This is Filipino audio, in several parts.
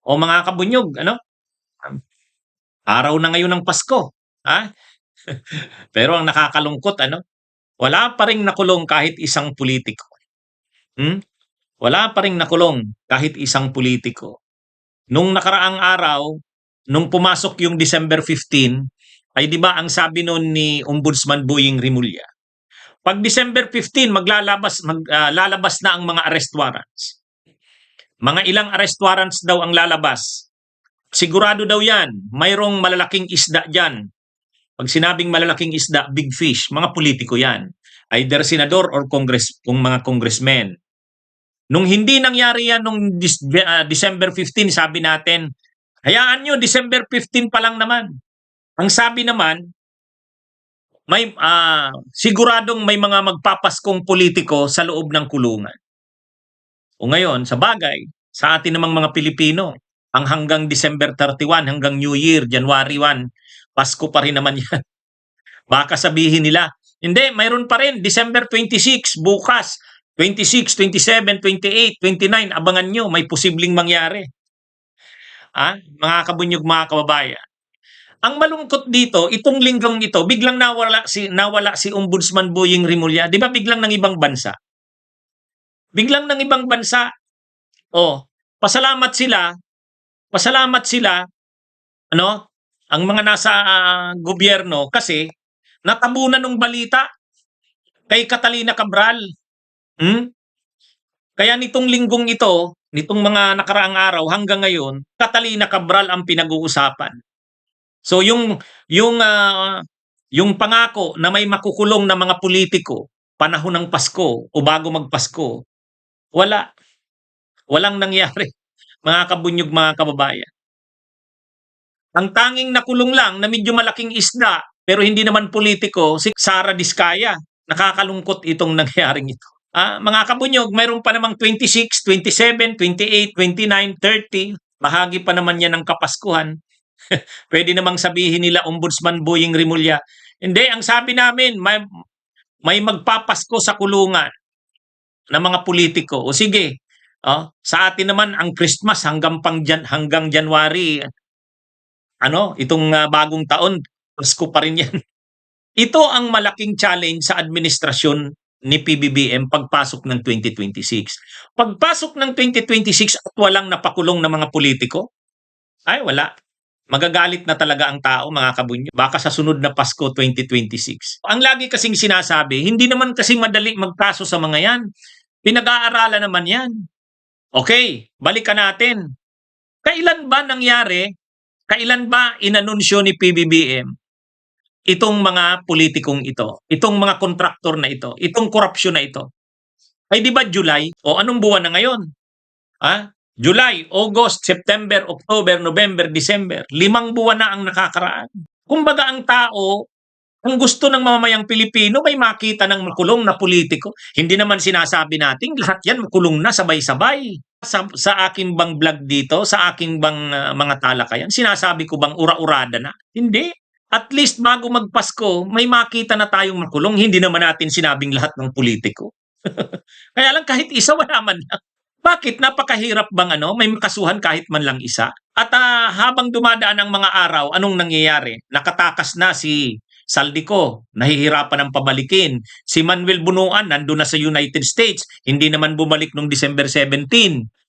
O mga kabunyog, ano? Araw na ngayon ng Pasko, ha? Pero ang nakakalungkot, ano? Wala pa ring nakulong kahit isang politiko. Hmm? Wala pa ring nakulong kahit isang politiko. Nung nakaraang araw, nung pumasok yung December 15, ay 'di ba ang sabi noon ni Ombudsman Boying Rimulya, pag December 15 lalabas na ang mga arrest warrants. Mga ilang arrest warrants daw ang lalabas. Sigurado daw 'yan, mayroong malalaking isda diyan. Pag sinabing malalaking isda, big fish, mga politiko 'yan. Either senador or kung mga congressmen. Nung hindi nangyari yan nung December 15, sabi natin, hayaan nyo, December 15 pa lang naman. Ang sabi naman, siguradong may mga magpapaskong politiko sa loob ng kulungan. O ngayon, sa bagay, sa atin namang mga Pilipino, ang hanggang December 31, hanggang New Year, January 1, Pasko pa rin naman yan. Baka sabihin nila, hindi, mayroon pa rin, December 26, bukas, 26, 27, 28, 29, abangan nyo, may posibleng mangyari. Mga kabunyog, mga kababayan. Ang malungkot dito, itong linggong ito, biglang nawala si Ombudsman Boying Rimulya. Di ba biglang ng ibang bansa? Biglang ng ibang bansa. Pasalamat sila, ano, ang mga nasa gobyerno kasi natabunan ng balita kay Catalina Cabral. Kaya nitong linggong ito, nitong mga nakaraang araw hanggang ngayon, Catalina Cabral ang pinag-uusapan. So yung pangako na may makukulong na mga politiko panahon ng Pasko o bago magpasko, walang nangyari. Mga kabunyog, mga kababayan. Ang tanging nakulong lang na medyo malaking isda pero hindi naman politiko, si Sara Diskaya. Nakakalungkot itong nangyaring ito. Mga kabunyog, mayroon pa namang 26, 27, 28, 29, 30. Bahagi pa naman yan ng Kapaskuhan. Pwede namang sabihin nila, Ombudsman Boying Rimulya, hindi, ang sabi namin, may magpapasko sa kulungan ng mga politiko. O sige, sa atin naman ang Christmas hanggang January, itong bagong taon, Pasko pa rin yan. Ito ang malaking challenge sa administrasyon ni PBBM pagpasok ng 2026. Pagpasok ng 2026 at walang napakulong na mga politiko, ay wala. Magagalit na talaga ang tao, mga kabunyo. Baka sa sunod na Pasko 2026. Ang lagi kasing sinasabi, hindi naman kasi madali magkaso sa mga yan. Pinag-aaralan naman yan. Okay, balikan natin. Kailan ba inanunsyo ni PBBM itong mga politikong ito, itong mga kontraktor na ito, itong korupsyon na ito? Ay di ba July? O anong buwan na ngayon? July, August, September, October, November, December. 5 buwan na ang nakakaraan. Kumbaga ang tao, ang gusto ng mamamayang Pilipino may makita ng makulong na politiko. Hindi naman sinasabi natin lahat yan makulong na sabay-sabay. Sa aking bang vlog dito, sa aking bang mga talakayan, sinasabi ko bang ura-urada na? Hindi. At least bago magpasko, may makita na tayong makulong. Hindi naman natin sinabing lahat ng politiko. Kaya lang kahit isa wala man lang. Bakit? Napakahirap bang may makasuhan kahit man lang isa? At habang dumadaan ang mga araw, anong nangyayari? Nakatakas na si Saldico, nahihirapan ng pabalikin. Si Manuel Bunuan, nandun na sa United States, hindi naman bumalik noong December 17.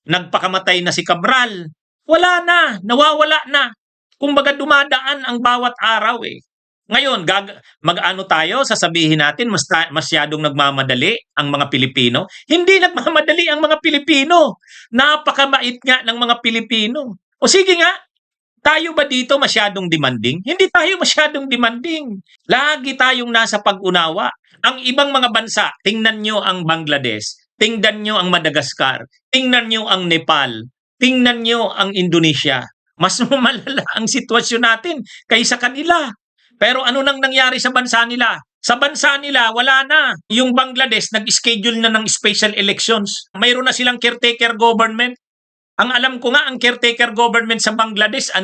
Nagpakamatay na si Cabral. Wala na, nawawala na. Kumbaga dumadaan ang bawat araw eh. Ngayon, mag-ano tayo, sasabihin natin, masyadong nagmamadali ang mga Pilipino. Hindi nagmamadali ang mga Pilipino. Napakabait nga ng mga Pilipino. O sige nga, tayo ba dito masyadong demanding? Hindi tayo masyadong demanding. Lagi tayong nasa pag-unawa. Ang ibang mga bansa, tingnan nyo ang Bangladesh, tingnan nyo ang Madagascar, tingnan nyo ang Nepal, tingnan nyo ang Indonesia. Mas malala ang sitwasyon natin kaysa kanila. Pero ano nang nangyari sa bansa nila? Sa bansa nila, wala na. Yung Bangladesh, nag-schedule na ng special elections. Mayroon na silang caretaker government. Ang alam ko nga, ang caretaker government sa Bangladesh,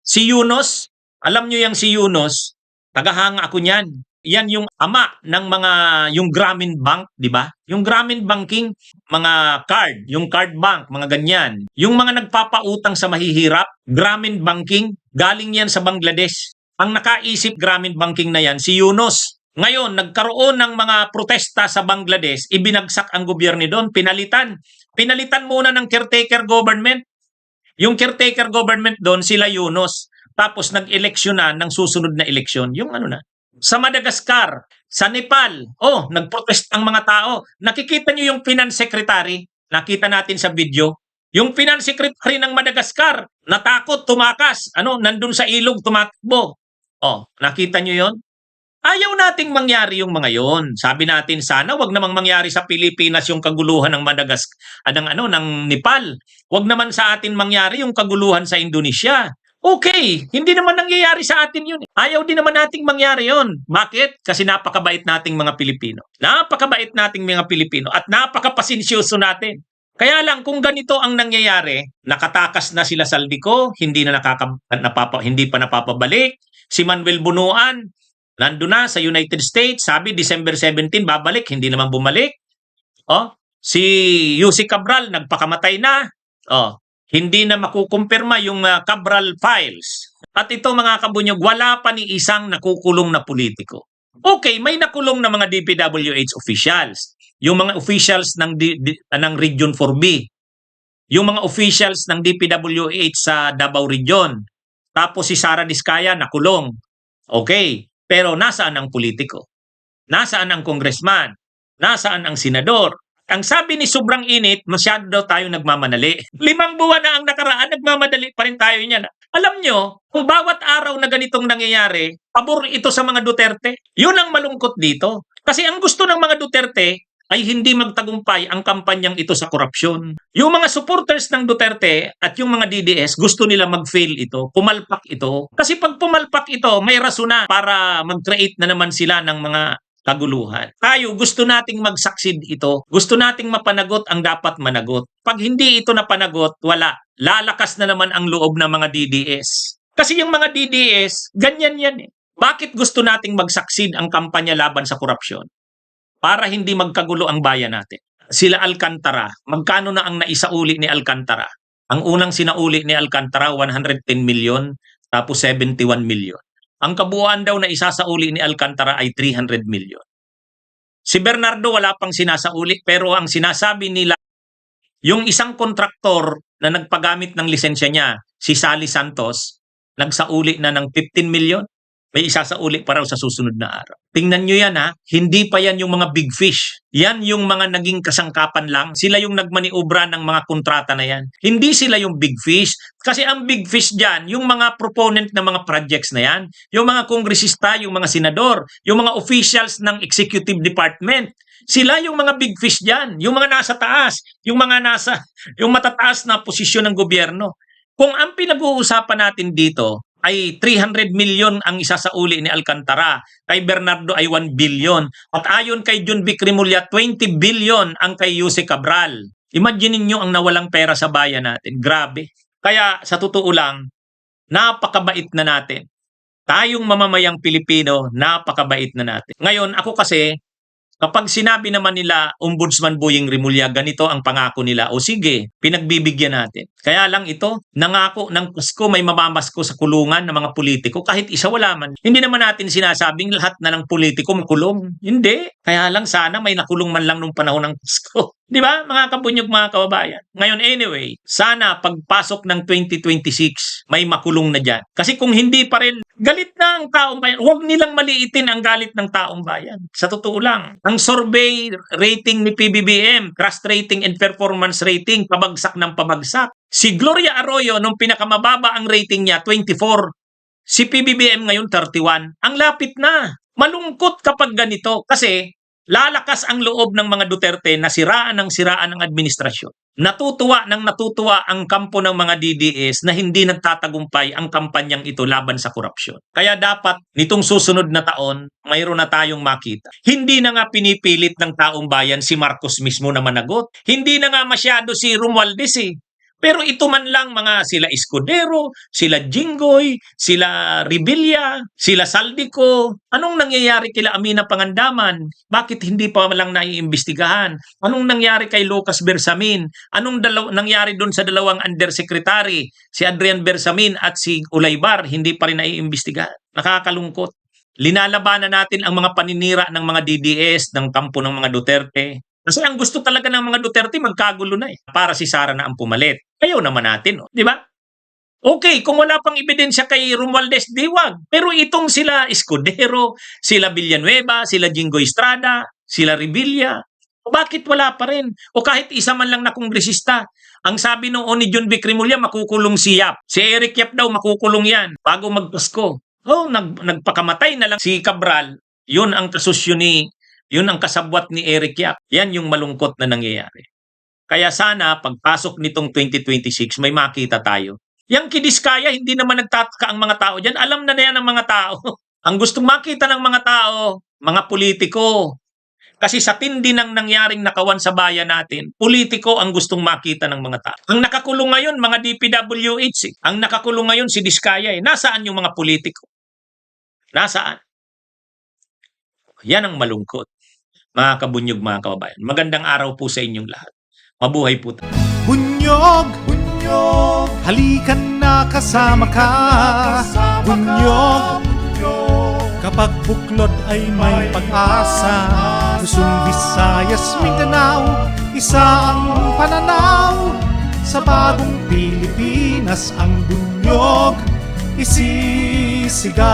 si Yunus. Alam nyo yung si Yunus, tagahanga ako niyan. Yan yung ama ng mga yung Grameen Bank, 'di ba? Yung Grameen Banking, mga card, yung card bank, mga ganyan. Yung mga nagpapautang sa mahihirap, Grameen Banking, galing yan sa Bangladesh. Ang nakaisip Grameen Banking na yan, si Yunus. Ngayon, nagkaroon ng mga protesta sa Bangladesh, ibinagsak ang gobyerno doon, pinalitan. Pinalitan muna ng caretaker government. Yung caretaker government doon, sila Yunus. Tapos nag-eleksyonan ng susunod na eleksyon. Yung ano na, sa Madagascar, sa Nepal, nagprotest ang mga tao. Nakikita nyo yung finance secretary, nakita natin sa video. Yung finance secretary ng Madagascar, natakot, tumakas, nandun sa ilog, tumakbo. Nakita nyo yon? Ayaw nating mangyari yung mga yon. Sabi natin sana wag namang mangyari sa Pilipinas yung kaguluhan ng ng Nepal. Wag naman sa atin mangyari yung kaguluhan sa Indonesia. Okay, hindi naman nangyayari sa atin yun. Ayaw din naman nating mangyari yun. Bakit? Kasi napakabait nating mga Pilipino. Napakabait nating mga Pilipino at napakapasensyoso natin. Kaya lang kung ganito ang nangyayari, nakatakas na sila Saldico, hindi pa napapabalik. Si Manuel Bunuan, nandun na sa United States, sabi December 17 babalik, hindi naman bumalik. Si Yussi Cabral nagpakamatay na. Hindi na makukumpirma yung Cabral files. At ito mga kabunyog, wala pa ni isang nakukulong na politiko. Okay, may nakulong na mga DPWH officials. Yung mga officials ng Region 4B. Yung mga officials ng DPWH sa Davao Region. Tapos si Sara Diskaya nakulong. Okay, pero nasaan ang politiko? Nasaan ang congressman? Nasaan ang senador? Ang sabi ni sobrang init, masyado daw tayo nagmamadali. 5 buwan na ang nakaraan, nagmamadali pa rin tayo niyan. Alam nyo, kung bawat araw na ganitong nangyayari, pabor ito sa mga Duterte. Yun ang malungkot dito. Kasi ang gusto ng mga Duterte ay hindi magtagumpay ang kampanyang ito sa korupsyon. Yung mga supporters ng Duterte at yung mga DDS, gusto nila mag-fail ito, pumalpak ito. Kasi pag pumalpak ito, may rason na para mag-create na naman sila ng mga kaguluhan. Tayo, gusto nating mag-succeed ito. Gusto nating mapanagot ang dapat managot. Pag hindi ito napanagot, wala. Lalakas na naman ang loob ng mga DDS. Kasi yung mga DDS, ganyan yan eh. Bakit gusto nating mag-succeed ang kampanya laban sa korupsyon? Para hindi magkagulo ang bayan natin. Sila Alcantara, magkano na ang naisauli ni Alcantara? Ang unang sinauli ni Alcantara, 110 million, tapos 71 million. Ang kabuuan daw na isasauli ni Alcantara ay 300 million. Si Bernardo wala pang sinasauli, pero ang sinasabi nila, yung isang kontraktor na nagpagamit ng lisensya niya, si Sally Santos, nagsauli na ng 15 million. May isasauli pa raw sa susunod na araw. Tingnan nyo yan ha, hindi pa yan yung mga big fish. Yan yung mga naging kasangkapan lang. Sila yung nagmaniobra ng mga kontrata na yan. Hindi sila yung big fish. Kasi ang big fish dyan, yung mga proponent ng mga projects na yan, yung mga kongresista, yung mga senador, yung mga officials ng executive department. Sila yung mga big fish dyan. Yung mga nasa taas, yung matataas na posisyon ng gobyerno. Kung ang pinag-uusapan natin dito, ay 300 million ang isasauli ni Alcantara. Kay Bernardo ay 1 billion. At ayon kay John Vic Rimulya, 20 billion ang kay Yussi Cabral. Imagine niyo ang nawalang pera sa bayan natin. Grabe. Kaya sa totoo lang, napakabait na natin. Tayong mamamayang Pilipino, napakabait na natin. Ngayon, ako kasi, kapag sinabi naman nila, Ombudsman Boying Rimulya, ganito ang pangako nila, o sige, pinagbibigyan natin. Kaya lang ito, nangako ng Pasko, may mamamasko sa kulungan ng mga politiko, kahit isa wala man. Hindi naman natin sinasabing lahat na ng politiko makulong. Hindi. Kaya lang sana may nakulong man lang nung panahon ng Pasko. Di ba, mga kabunyog, mga kababayan? Ngayon, anyway, sana pagpasok ng 2026, may makulong na dyan. Kasi kung hindi pa rin, galit na ang taong bayan. Huwag nilang maliitin ang galit ng taong bayan. Sa totoo lang, ang survey rating ni PBBM, trust rating and performance rating, pabagsak ng pabagsak. Si Gloria Arroyo, nung pinakamababa ang rating niya, 24. Si PBBM ngayon, 31. Ang lapit na. Malungkot kapag ganito kasi lalakas ang loob ng mga Duterte na siraan ng administrasyon. Natutuwa ang kampo ng mga DDS na hindi nagtatagumpay ang kampanyang ito laban sa korupsyon. Kaya dapat nitong susunod na taon, mayroon na tayong makita. Hindi na nga pinipilit ng taong bayan si Marcos mismo na managot. Hindi na nga masyado si Romualdez eh. Pero ito man lang mga sila Escudero, sila Jinggoy, sila Revilla, sila Saldico, anong nangyayari kila Amina Pangandaman? Bakit hindi pa lang naiimbestigahan? Anong nangyari kay Lucas Bersamin? Anong nangyari doon sa dalawang undersecretary, si Adrian Bersamin at si Ulaybar, hindi pa rin naiimbestigahan? Nakakalungkot. Linalabanan natin ang mga paninira ng mga DDS, ng kampo ng mga Duterte. Kasi ang gusto talaga ng mga Duterte, magkagulo na para si Sara na ang pumalit. Ayaw naman natin, di ba? Okay, kung wala pang ebidensya kay Romualdez, di wag. Pero itong sila Escudero, sila Villanueva, sila Jinggoy Estrada, sila Revilla, bakit wala pa rin? O kahit isa man lang na kongresista. Ang sabi noon ni John B. Cremulya, makukulong si Yap. Si Eric Yap daw, makukulong yan bago magpasko. Nagpakamatay na lang si Cabral. Yun ang kasusyo yun ang kasabwat ni Eric Yap. Yan yung malungkot na nangyayari. Kaya sana pagpasok nitong 2026 may makita tayo. Yang Kidiskaya, hindi naman nagtataka ang mga tao dyan. Alam na yan ang mga tao. Ang gustong makita ng mga tao, mga politiko. Kasi sa tindi ng nangyaring nakawan sa bayan natin, politiko ang gustong makita ng mga tao. Ang nakakulong ngayon, mga DPWH. Ang nakakulong ngayon si Diskaya. Nasaan yung mga politiko? Nasaan? Yan ang malungkot. Mga kabunyog, mga kababayan. Magandang araw po sa inyong lahat. Mabuhay po tayo. Bunyog, bunyog, halikan na kasama ka. Bunyog, kapag buklod ay may pag-asa. Luzon, Visayas, Mindanao, isa ang pananaw. Sa bagong Pilipinas ang bunyog isisigaw.